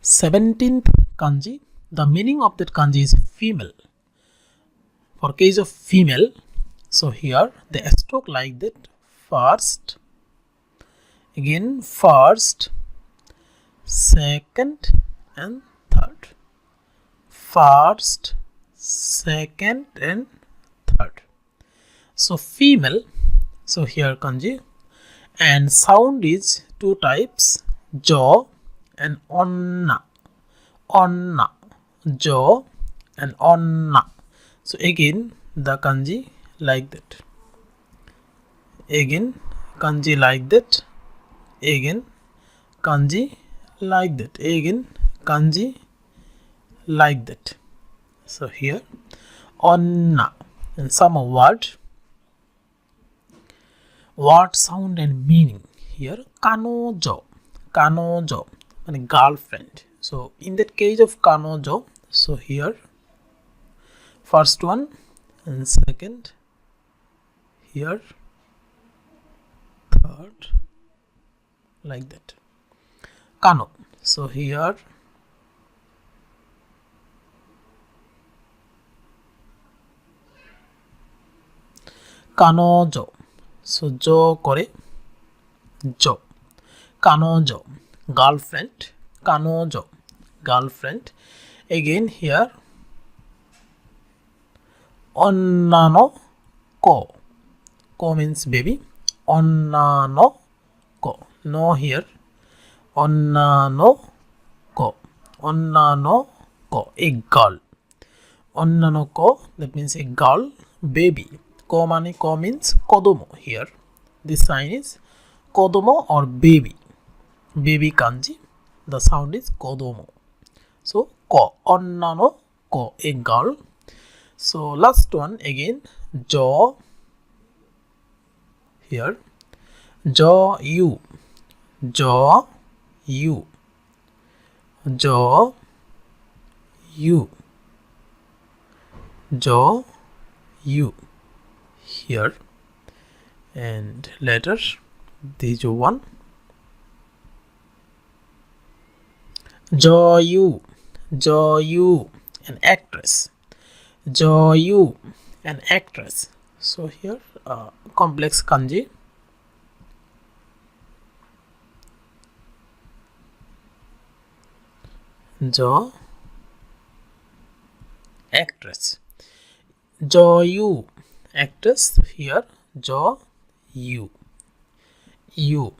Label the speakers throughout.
Speaker 1: 17th kanji. The meaning of that kanji is female. For case of female, so here the stroke like that: first, again first, second and third. First, second and third. So female, so here kanji, and sound is two types: jo and onna. Onna, jo and onna. So again the kanji like that. Again kanji like that. Again kanji like that. Again kanji like that. So here onna, and some word sound and meaning. Here kanojo, kanojo, and girlfriend. So in that case of kanojo, so here first one and second, here third, like that. Kano, so here kanojo, so jo kore, jo. Kanojo, girlfriend. Kanojo, girlfriend. Again here onnano ko. Ko means baby. Onnano ko. No here. Onnano ko. Onnano ko, a girl. Onnano ko, that means a girl. Baby. Ko means kodomo here. This sign is kodomo or baby. Baby kanji. The sound is kodomo. So ko, onnano ko, a girl. So last one again, jo. Here jo you. Jo you. Jo you. Jo you. Here and later this one jo you. Jo you, an actress. Jo you, an actress. So here complex kanji. Jo, actress. Jo you, actress. Here jo you. You,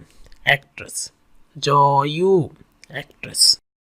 Speaker 1: actress. Jo you, actress.